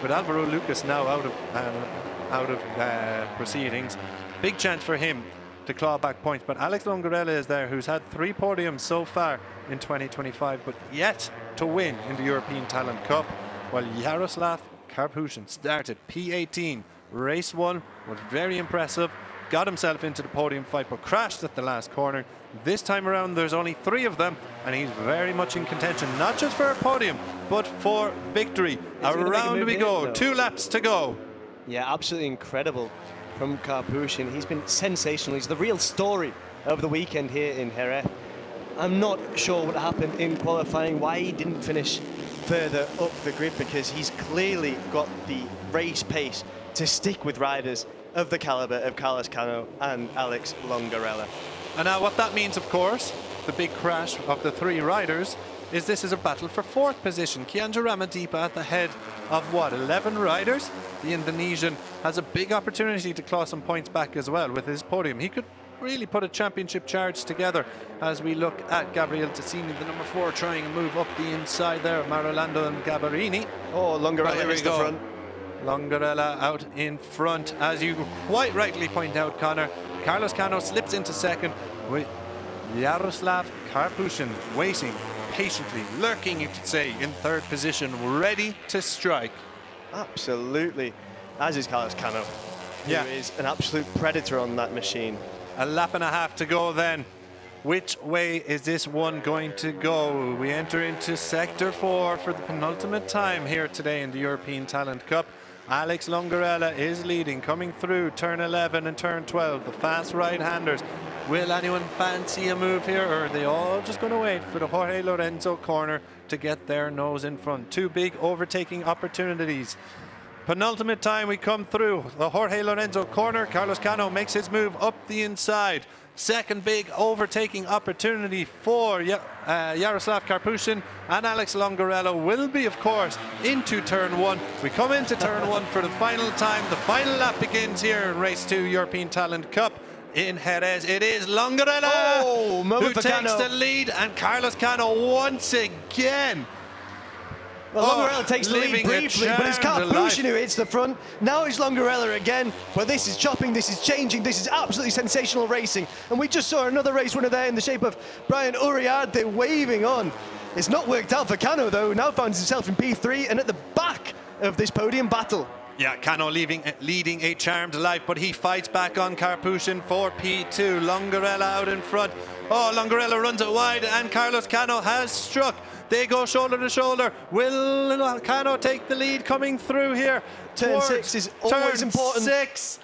With Alvaro Lucas now out of proceedings, big chance for him to claw back points. But Alex Longarella is there, who's had 3 podiums so far in 2025, but yet to win in the European Talent Cup, while Yaroslav Karpushin started P18. Race 1 was very impressive, got himself into the podium fight, but crashed at the last corner. This time around, there's only 3 of them, and he's very much in contention, not just for a podium, but for victory. Around we go, 2 laps to go. Yeah, absolutely incredible from Karpushin. He's been sensational. He's the real story of the weekend here in Jerez. I'm not sure what happened in qualifying, why he didn't finish further up the grid, because he's clearly got the race pace to stick with riders of the caliber of Carlos Cano and Alex Longarella. And now what that means, of course, the big crash of the 3 riders, is this is a battle for 4th position. Kiandra Ramadipa at the head of, 11 riders? The Indonesian has a big opportunity to claw some points back as well with his podium. He could really put a championship charge together as we look at Gabriel Tassini, the number 4, trying to move up the inside there. Marolando and Gabarini. Oh, Longarella is the front. Longarella out in front, as you quite rightly point out, Connor. Carlos Cano slips into second with Yaroslav Karpushin waiting patiently, lurking, you could say, in 3rd position, ready to strike. Absolutely, as is Carlos Cano, who is an absolute predator on that machine. A lap and a half to go then. Which way is this one going to go? We enter into Sector 4 for the penultimate time here today in the European Talent Cup. Alex Longarella is leading, coming through turn 11 and turn 12, the fast right-handers. Will anyone fancy a move here, or are they all just going to wait for the Jorge Lorenzo corner to get their nose in front? 2 big overtaking opportunities. Penultimate time we come through the Jorge Lorenzo corner. Carlos Cano makes his move up the inside. Second big overtaking opportunity for Yaroslav Karpushin, and Alex Longarella will be, of course, into turn 1. We come into turn 1 for the final time. The final lap begins here in race 2 European Talent Cup in Jerez. It is Longarella who takes the lead, and Carlos Cano once again. Well, Longarella takes the lead briefly, but it's Karpushin who hits the front. Now it's Longarella again, but this is chopping, this is changing, this is absolutely sensational racing. And we just saw another race winner there in the shape of Brian Uriarte waving on It's not worked out for Cano, though. Now finds himself in P3 and at the back of this podium battle. Yeah, Cano leading a charmed life, but he fights back on Karpushin for P2. Longarella out in front. Oh, Longarella runs it wide, and Carlos Cano has struck. They go shoulder to shoulder. Will Cano take the lead coming through here? Turn 6 is always important. Turn 6.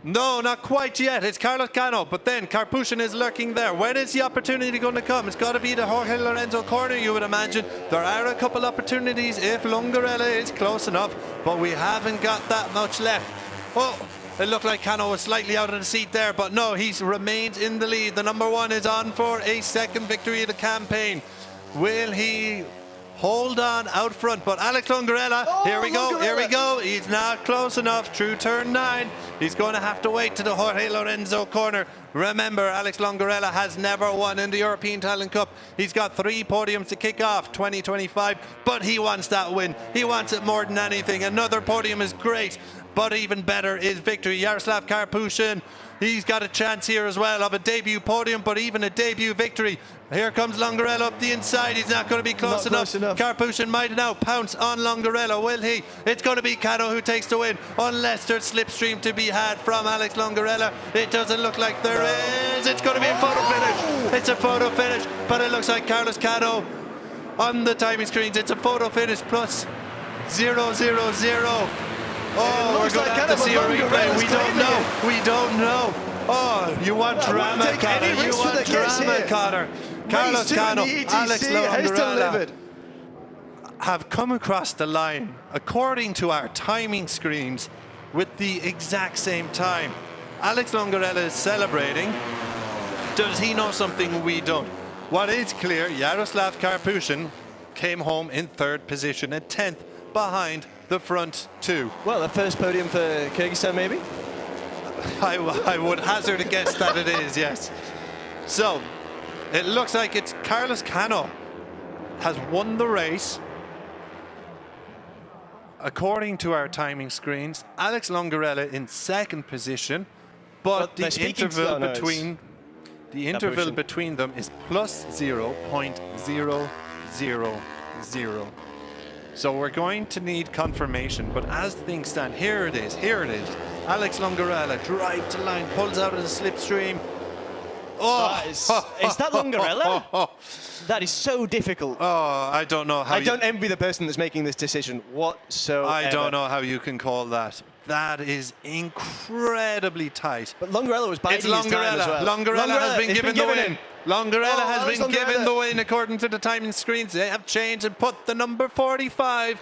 No, not quite yet. It's Carlos Cano, but then Karpushin is lurking there. When is the opportunity going to come? It's got to be the Jorge Lorenzo corner, you would imagine. There are a couple opportunities if Longarella is close enough, but we haven't got that much left. Oh, it looked like Cano was slightly out of the seat there, but no, he remains in the lead. The number 1 is on for a second victory of the campaign. Will he hold on out front? But Alex Longarella, here we go. He's not close enough through turn 9. He's going to have to wait to the Jorge Lorenzo corner. Remember, Alex Longarella has never won in the European Talent Cup. He's got 3 podiums to kick off 2025, but he wants that win. He wants it more than anything. Another podium is great, but even better is victory. Yaroslav Karpushin, he's got a chance here as well of a debut podium, but even a debut victory. Here comes Longarella up the inside. He's not going to be close enough. Karpushin might now pounce on Longarella, will he? It's going to be Cano who takes the win, unless there's slipstream to be had from Alex Longarella. It doesn't look like there is. It's going to be a photo finish. It's a photo finish, but it looks like Carlos Cano on the timing screens. It's a photo finish plus 0-0-0. Oh, we're going to have to see a replay. We don't know. Oh, you want drama, Connor. You want drama, Connor. Carlos Cano, Alex Longarella have come across the line, according to our timing screens, with the exact same time. Alex Longarella is celebrating. Does he know something we don't? What is clear, Yaroslav Karpushin came home in 3rd position and 10th behind the front 2. Well, the first podium for Kyrgyzstan, maybe? I would hazard a guess that it is, yes. So, it looks like it's Carlos Cano has won the race. According to our timing screens, Alex Longarella in 2nd position, but the interval between them is plus 0.000. So we're going to need confirmation, but as things stand, here it is. Alex Longarella, drive to line, pulls out of the slipstream. Oh, is that Longarella? That is so difficult. Oh, I don't know how. I don't envy the person that's making this decision whatsoever. I don't know how you can call that. That is incredibly tight. But Longarella was biding his time as well. Longarella has been given the win. Longarella has been given the win according to the timing screens. They have changed and put the number 45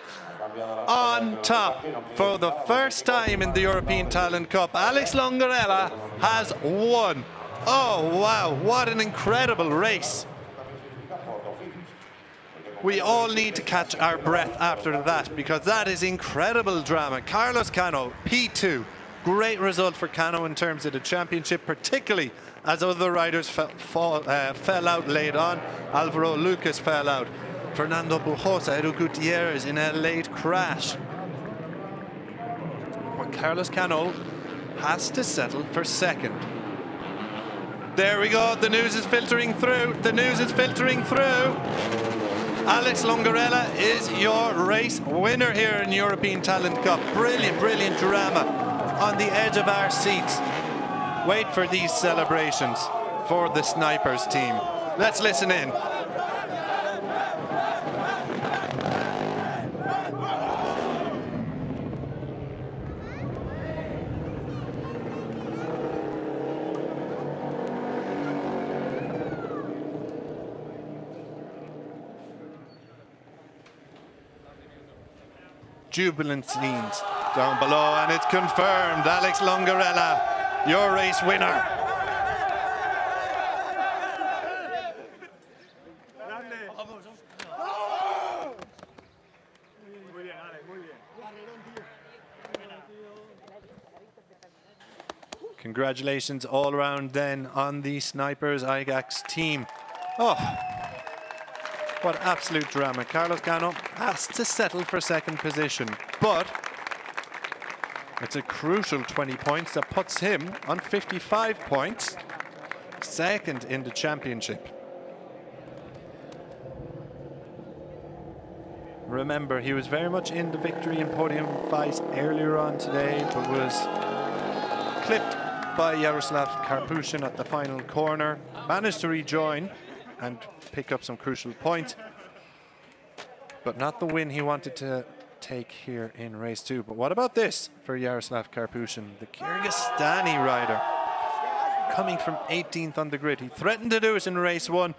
on top for the first time in the European Talent Cup. Alex Longarella has won. Oh, wow, what an incredible race. We all need to catch our breath after that, because that is incredible drama. Carlos Cano, P2. Great result for Cano in terms of the championship, particularly as other riders fell out late on. Alvaro Lucas fell out. Fernando Bujosa, Edu Gutierrez in a late crash. But Carlos Cano has to settle for 2nd. There we go. The news is filtering through. Alex Longarella is your race winner here in European Talent Cup. Brilliant drama on the edge of our seats. Wait for these celebrations for the Snipers team. Let's listen in. Jubilant scenes down below, and it's confirmed. Alex Longarella, your race winner. Congratulations all around then on the Snipers IGAX team. Oh, what absolute drama. Carlos Cano has to settle for 2nd position, but it's a crucial 20 points that puts him on 55 points, 2nd in the championship. remember, he was very much in the victory and podium fight earlier on today, but was clipped by Yaroslav Karpushin at the final corner. Managed to rejoin and pick up some crucial points, but not the win he wanted to take here in race 2. But what about this for Yaroslav Karpushin, the Kyrgyzstani rider, coming from 18th on the grid. He threatened to do it in race 1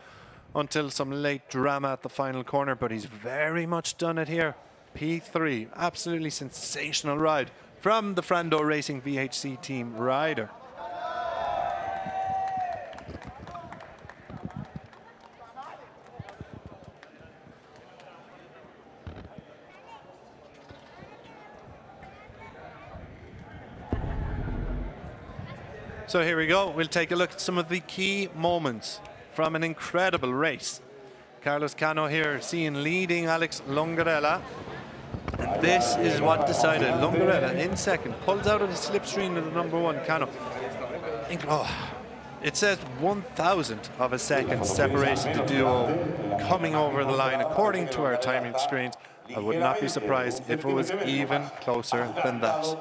until some late drama at the final corner, but he's very much done it here. P3, absolutely sensational ride from the Frando Racing VHC team rider. So here we go. We'll take a look at some of the key moments from an incredible race. Carlos Cano here seen leading Alex Longarella. And this is what decided. Longarella in second, pulls out of the slipstream of the #1 Cano. It says 1,000th of a second separated the duo coming over the line according to our timing screens. I would not be surprised if it was even closer than that.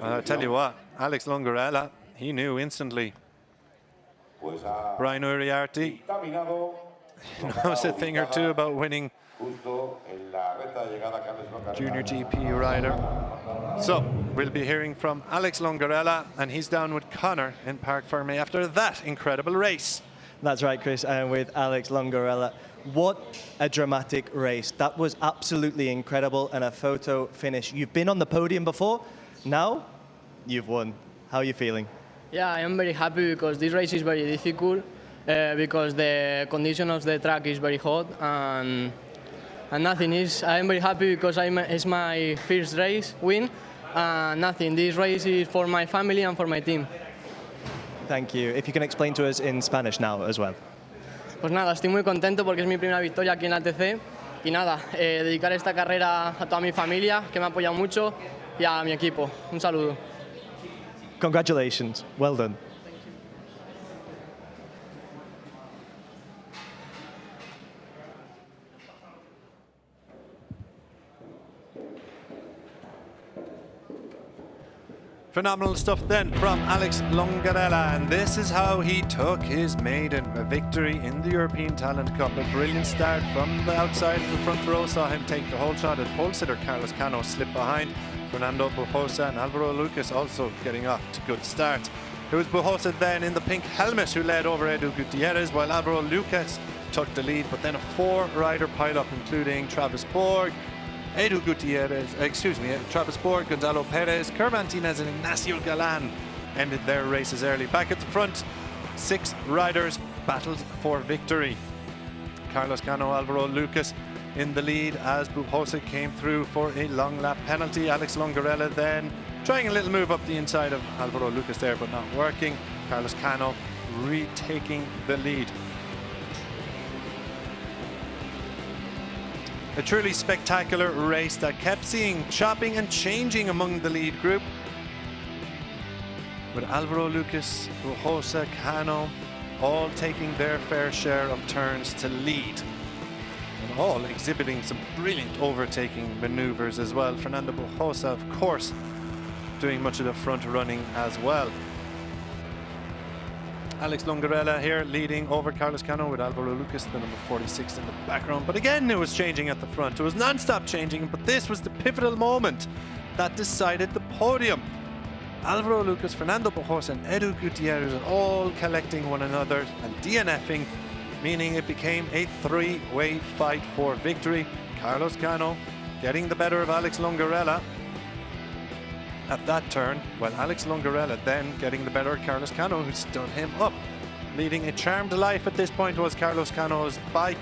I'll tell you what, Alex Longarella, he knew instantly. Brian Uriarte knows a thing or two about winning Junior GP rider. So we'll be hearing from Alex Longarella, and he's down with Connor in Parc Fermé after that incredible race. That's right, Chris, and with Alex Longarella. What a dramatic race. That was absolutely incredible, and a photo finish. You've been on the podium before, now you've won. How are you feeling? Yeah, I am very happy because this race is very difficult because the condition of the track is very hot, and nothing is. I am very happy because it's my first race win, and nothing. This race is for my family and for my team. Thank you. If you can explain to us in Spanish now as well. Pues nada, estoy muy contento porque es mi primera victoria aquí en la TC y nada, dedicar esta carrera a toda mi familia que me ha apoyado mucho y a mi equipo. Un saludo. Congratulations. Well done. Phenomenal stuff then from Alex Longarella, and this is how he took his maiden victory in the European Talent Cup. A brilliant start from the outside of the front row, saw him take the whole shot at pole sitter Carlos Cano, slip behind. Fernando Bujosa and Alvaro Lucas also getting off to good starts. It was Bujosa then in the pink helmet who led over Edu Gutierrez, while Alvaro Lucas took the lead, but then a 4-rider pile-up including Travis Borg, Edu Gutierrez, Travis Borg, Gonzalo Perez, Kerr Martinez and Ignacio Galan ended their races early. Back at the front, 6 riders battled for victory. Carlos Cano, Alvaro Lucas in the lead as Bujosa came through for a long lap penalty. Alex Longarella then trying a little move up the inside of Alvaro Lucas there, but not working. Carlos Cano retaking the lead. A truly spectacular race that kept seeing chopping and changing among the lead group, with Alvaro Lucas, Bujosa, Cano all taking their fair share of turns to lead, and all exhibiting some brilliant overtaking maneuvers as well. Fernando Bujosa, of course, doing much of the front running as well. Alex Longarella here leading over Carlos Cano with Alvaro Lucas, the number 46 in the background. But again, it was changing at the front. It was non-stop changing, but this was the pivotal moment that decided the podium. Alvaro Lucas, Fernando Bujosa and Edu Gutierrez all collecting one another and DNFing, meaning it became a 3-way fight for victory. Carlos Cano getting the better of Alex Longarella at that turn, while Alex Longarella then getting the better of Carlos Cano, who stood him up. Leading a charmed life at this point was Carlos Cano's bike,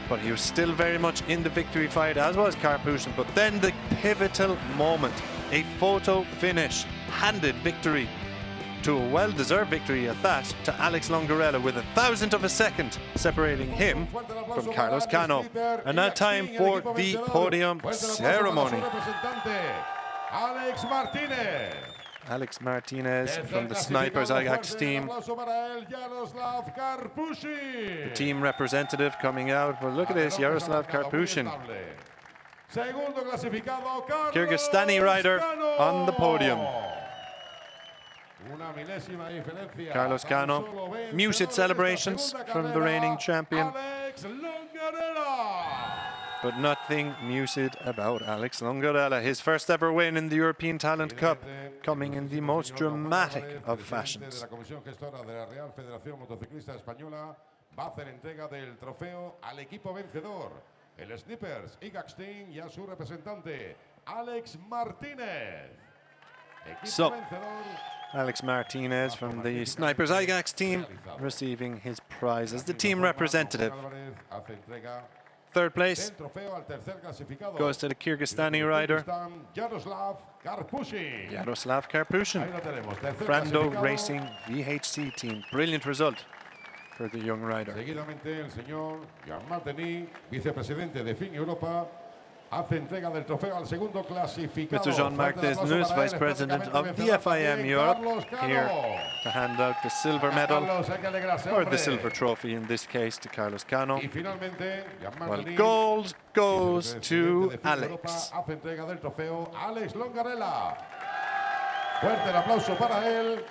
but he was still very much in the victory fight, as was Karpushin. But then the pivotal moment, a photo finish, handed victory, to a well-deserved victory at that, to Alex Longarella, with 1,000th of a second separating him from Carlos Cano. And now time for the podium ceremony. Alex Martinez. Alex Martinez from the Snipers Ajax team. The team representative coming out. Well, look at this, Yaroslav Karpushin. Kyrgyzstani rider on the podium. Carlos Cano, muted celebrations from the reigning champion. But nothing muted about Alex Longarella. His first ever win in the European Talent Cup, coming in the most dramatic of fashions. El Snipers Ajax Team y a su representante, Alex Martinez. So, Alex Martinez from the Snipers Ajax team receiving his prize as the team representative. Third place goes to the Kyrgyzstani rider, Yaroslav Karpushin. Frando Racing VHC team. Brilliant result for the young rider. Seguidamente el señor Jean-Martin, vicepresidente de FIM Europa, hace entrega del trofeo al segundo clasificado. Mr. Jean-Marc Desnus, Vice President of the FIM Europe, here to hand out the silver medal, or the silver trophy in this case, to Carlos Cano. Well, gold goes to Alex. Hace entrega del trofeo Alex Longarella. Fuerte el aplauso para él.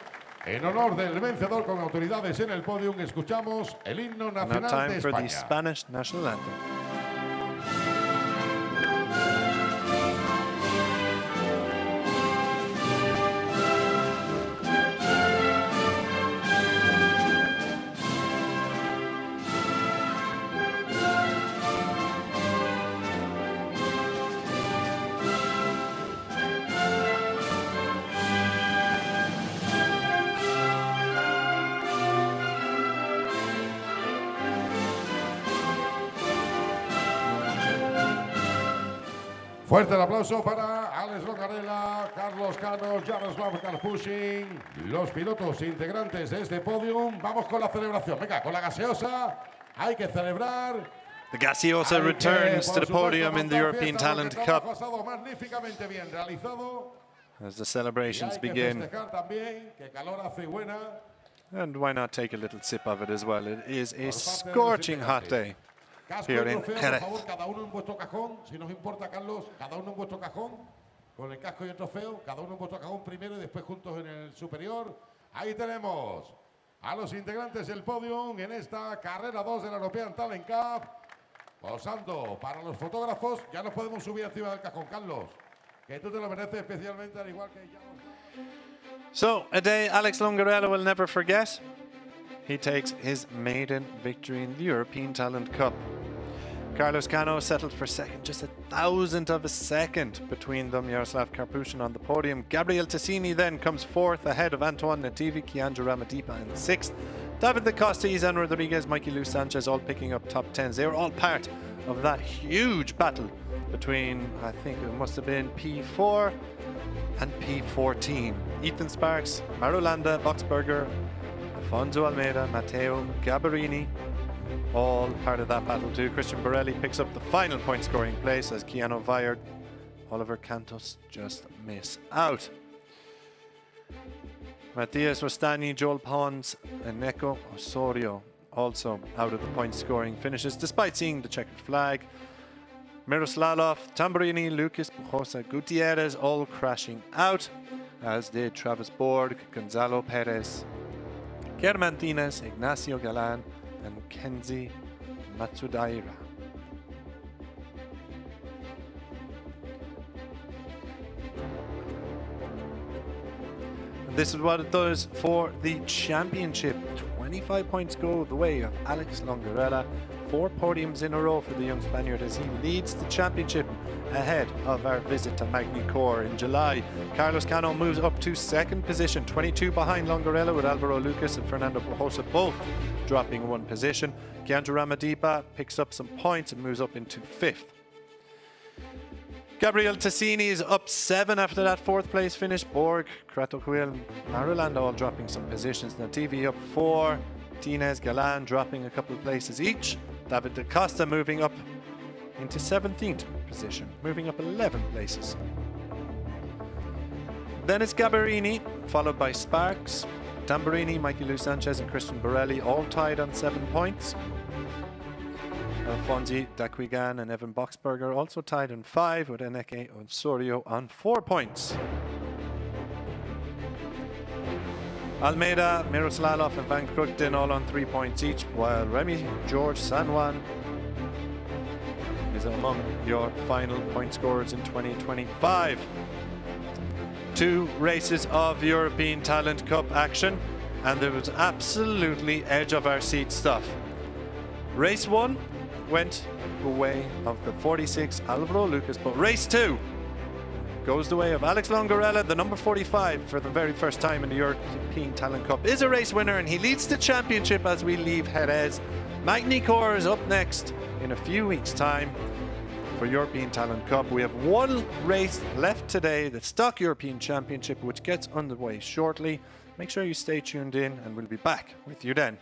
En honor del vencedor con autoridades en el podium, escuchamos el himno nacional Now time de for the España. Spanish national anthem. Fuerte el aplauso para Alex Longarella, Carlos Cano, Yaroslav Karpushin, los pilotos integrantes de este podium. Vamos con la celebración. Venga, con la gaseosa. Hay que celebrar. The Gaseosa returns to the podium in the European Talent Cup Magníficamente bien realizado. as the celebrations begin. También, que calor hace buena. And why not take a little sip of it as well? It is a scorching hot day here in Jerez. Cada uno en vuestro cajón, si nos importa, Carlos, cada uno en vuestro cajón, con el casco y el trofeo, cada uno en vuestro cajón primero y después juntos en el superior. Ahí tenemos a los integrantes del podium en esta carrera 2 de la European Talent Cup. Posando para los fotógrafos, ya nos podemos subir encima del cajón, Carlos, que tú te lo mereces especialmente, al igual que ya. So, a day Alex Longarella will never forget. He takes his maiden victory in the European Talent Cup. Carlos Cano settled for second, just a thousandth of a second between them. Yaroslav Karpushin on the podium. Gabriel Tassini then comes fourth ahead of Antoine Nativi, Kiandra Ramadipa in sixth. David Da Costa, Izan Rodriguez, Mikey Lou Sanchez all picking up top 10s. They were all part of that huge battle between, I think it must have been P4 and P14. Ethan Sparks, Marulanda, Boxberger, Alfonso Almeida, Matteo Gabarini, all part of that battle too. Christian Borelli picks up the final point scoring place as Keanu Viard, Oliver Cantos just miss out. Matias Rostani, Joel Pons and Neko Osorio also out of the point scoring finishes despite seeing the checkered flag. Miroslavov, Tamburini, Lucas Pujosa, Gutierrez all crashing out, as did Travis Borg, Gonzalo Perez, Germantines, Ignacio Galan and Kenzie Matsudaira. And this is what it does for the championship. 25 points go the way of Alex Longarella. 4 podiums in a row for the young Spaniard as he leads the championship ahead of our visit to Magny Corps in July. Carlos Cano moves up to second position, 22 behind Longarella, with Alvaro Lucas and Fernando Pujosa both dropping 1 position. Kiandra Ramadipa picks up some points and moves up into 5th. Gabriel Tassini is up 7 after that 4th place finish. Borg, Kratoquil, Marulanda all dropping some positions. Nativi up 4. Tinez, Galan dropping a couple of places each. David Da Costa moving up into 17th position, moving up 11 places. Then it's Gabarini, followed by Sparks, Tamburini, Mikey Lou Sanchez and Christian Borelli, all tied on 7 points. Alfonsi Daquigan and Evan Boxberger also tied on 5, with Eneke Osorio on 4 points. Almeida, Miroslavov and Van Krugden all on 3 points each, while Remy George San Juan is among your final point scorers in 2025. 2 races of European Talent Cup action, and there was absolutely edge of our seat stuff. Race 1 went the way of the 46 Alvaro Lucas, but race 2 goes the way of Alex Longarella, the number 45, for the very first time in the European Talent Cup, is a race winner, and he leads the championship as we leave Jerez. Magny-Cours is up next in a few weeks' time for European Talent Cup. We have 1 race left today, the Stock European Championship, which gets underway shortly. Make sure you stay tuned in, and we'll be back with you then.